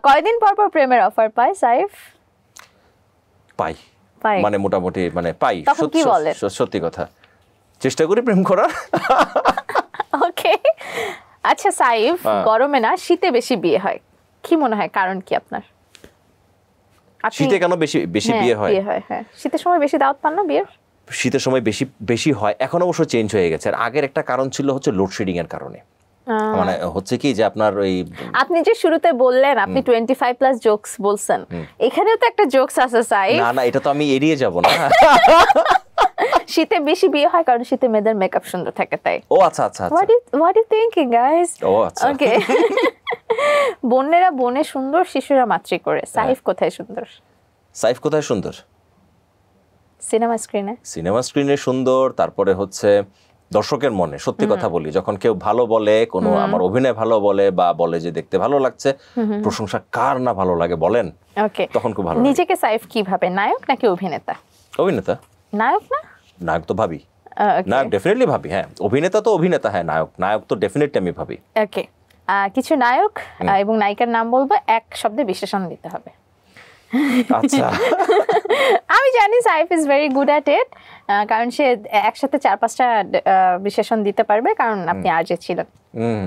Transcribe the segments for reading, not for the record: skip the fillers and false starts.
কয়দিন পর পর প্রেমের অফার পায় সাইফ? পাই, মানে মোটামুটি মানে পাই। সত্যি কথা, চেষ্টা করি প্রেম করার। ওকে, আচ্ছা সাইফ, গরমে না শীতে বেশি বিয়ে হয়, কি মনে হয় কারণ কি আপনার? শীতে কেন বেশি বিয়ে হয়? হ্যাঁ, শীতের সময় বেশি দাওয়াত পান না বিয়ের? শীতের সময় বেশি হয়, এখন অবশ্য চেঞ্জ হয়ে গেছে। আর আগের একটা কারণ ছিল হচ্ছে লোডশেডিং এর কারণে। মানে হচ্ছে কি যে আপনার ওই আপনি যে শুরুতে বললেন আপনি 25 প্লাস জোকস বলছেন, এখানেও তো একটা জোকস আছে সাইফ। না এটা তো আমি এড়িয়ে যাব না। শীতে বেশি বিয়ে হয় কারণ শীতে মেয়েদের মেকআপ সুন্দর থাকে তাই। ও আচ্ছা। What you thinking guys? ও আচ্ছা, ওকে। বোনেরা বনে সুন্দর, শিশুরা মাতৃ করে। সাইফ কোথায় সুন্দর? সাইফ কোথায় সুন্দর? সিনেমা স্ক্রিনে সুন্দর। তারপরে হচ্ছে দর্শকের মনে। সত্যি কথা বলি, যখন কেউ ভালো বলে, কোনো আমার অভিনয় ভালো বলে বা বলে যে দেখতে ভালো লাগছে, প্রশংসা কার না ভালো লাগে বলেন? ওকে, তখন খুব ভালো। নিজেকে সাইফ কি ভাবে, নায়ক নাকি অভিনেতা? অভিনেতা। নায়ক না? নায়ক তো ভাবি, নায়ক ডেফিনেটলি ভাবি। হ্যাঁ, অভিনেতা তো অভিনেতা, হ্যাঁ নায়ক তো ডেফিনেটলি আমি ভাবি। ওকে, কিছু নায়ক এবং নায়িকার নাম বলবো, এক শব্দে বিশেষণ দিতে হবে। আচ্ছা। আমি জানি Saif is very good at it, কারণ সে একসাথে 4-5টা বিশেষণ দিতে পারবে, কারণ আপনি আরজে ছিলেন।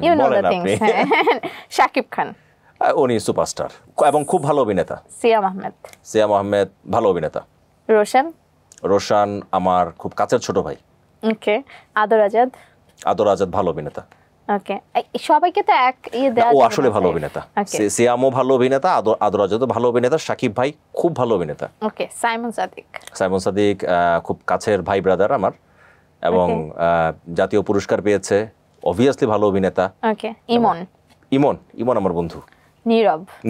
You know the things. Shakib Khan, উনি সুপারস্টার এবং খুব ভালো অভিনেতা। সিয়াম আহমেদ ভালো অভিনেতা। রোশন আমার খুব কাছের ছোট ভাই। ওকে, আদর আজাদ ভালো অভিনেতা। ওকে, সবাইকে তো এক দেয়া ও আসলে ভালো অভিনেতা। সিয়ামও ভালো অভিনেতা, আদর আজাদও ভালো অভিনেতা, শাকিব ভাই খুব ভালো অভিনেতা। ওকে, সাইমন সাদিক খুব কাছের ভাই ব্রাদার আমার, এবং জাতীয় পুরস্কার পেয়েছে, অবভিয়াসলি ভালো অভিনেতা। ওকে, ইমন আমার বন্ধু।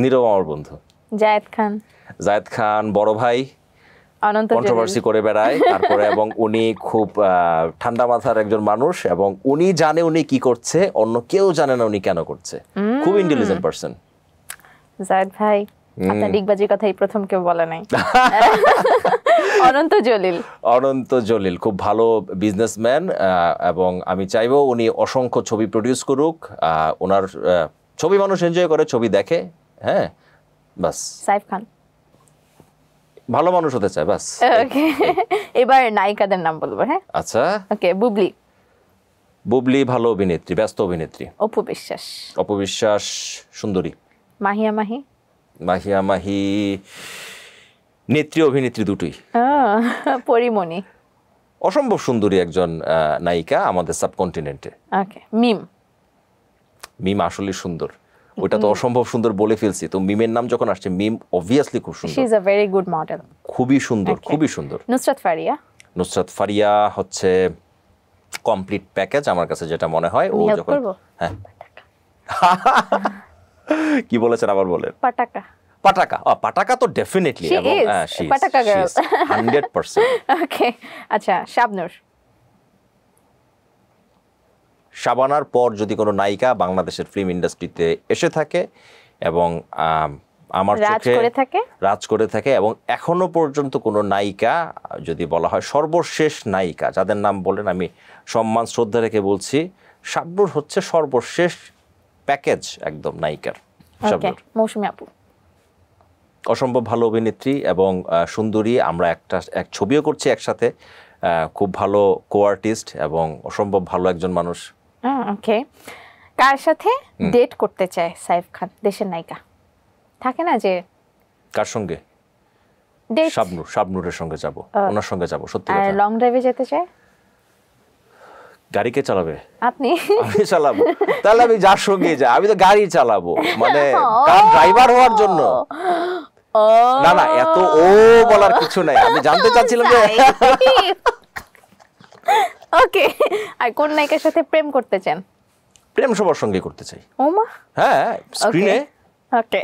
নীরব আমার বন্ধু। জায়েদ খান বড় ভাই, কন্ট্রোভার্সি করে বেড়ায় তারপরে, এবং উনি খুব ঠান্ডা মাথার একজন মানুষ, এবং উনি জানে উনি কি করছে, অন্য কেউ জানে না উনি কেন করছে। খুব ইন্টেলিজেন্ট পারসন জায়েদ ভাই। আপনার ডিগবাজির কথাই প্রথম কেউ বলে নাই। অনন্ত জলিল খুব ভালো বিজনেসম্যান, এবং আমি চাইবো উনি অসংখ্য ছবি প্রডিউস করুক। ওনার ছবি মানুষ এনজয় করে, ছবি দেখে। হ্যাঁ, বাস। সাইফ খান ভালো মানুষ হতে চায়, বাস। ওকে, এবার নায়িকাদের নাম বলবো। হ্যাঁ, আচ্ছা। ওকে, বুবলি ভালো অভিনেত্রী, ব্যস্ত অভিনেত্রী। অপু বিশ্বাস সুন্দরী। মাহিয়া মাহি নেত্রী অভিনেত্রী দুটোই। পরিমণি অসম্ভব সুন্দরী একজন নায়িকা আমাদের সাবকন্টিনেন্টে। ওকে, মিম আসলে সুন্দর, ওটা তো অসম্ভব সুন্দর বলে ফেলছি, তো মিমের নাম যখন আসছে, মিম অবভিয়াসলি খুব সুন্দর। She is a very good model. খুবই সুন্দর। নুসরাত ফারিয়া হচ্ছে কমপ্লিট প্যাকেজ আমার কাছে, যেটা মনে হয় ও যখন হ্যাঁ কি বলেছেন আবার বলেন? পাটাকা তো ডেফিনেটলি, এবং পাটাকা গার্ল 100%। ওকে, আচ্ছা, শাবানার পর যদি কোনো নায়িকা বাংলাদেশের ফিল্ম ইন্ডাস্ট্রিতে এসে থাকে এবং আমার চোখে রাজ করে থাকে, এবং এখনো পর্যন্ত কোনো নায়িকা যদি বলা হয় সর্বশেষ নায়িকা, যাদের নাম বলেন আমি সম্মান শ্রদ্ধা রেখে বলছি, শাবনূর হচ্ছে সর্বশেষ প্যাকেজ একদম নায়িকার। মৌসুমী আপু অসম্ভব ভালো অভিনেত্রী এবং সুন্দরী। আমরা এক ছবিও করছি একসাথে, খুব ভালো কো আর্টিস্ট এবং অসম্ভব ভালো একজন মানুষ। ওকে, কার সাথে ডেট করতে চায় সাইফ খান? দেশের নায়িকা থাকে না যে, কার সঙ্গে? শাবনূরের সঙ্গে যাব, ওনার সঙ্গে যাব। সত্যি কথা। আর লং ড্রাইভে যেতে চায়? গাড়ি কে চালাবে? আপনি? আমি চালাবো। তাহলে আমি যার সঙ্গে যাই, আমি তো গাড়ি চালাবো, মানে কার ড্রাইভার হওয়ার জন্য। না এত ও বলার কিছু নাই, আমি জানতে চাচ্ছিলাম যে ওকে, আর কোন নায়িকার সাথে প্রেম করতে চান? প্রেম সবার সঙ্গে করতে চাই। ওমা, হ্যাঁ, স্ক্রিনে। ওকে।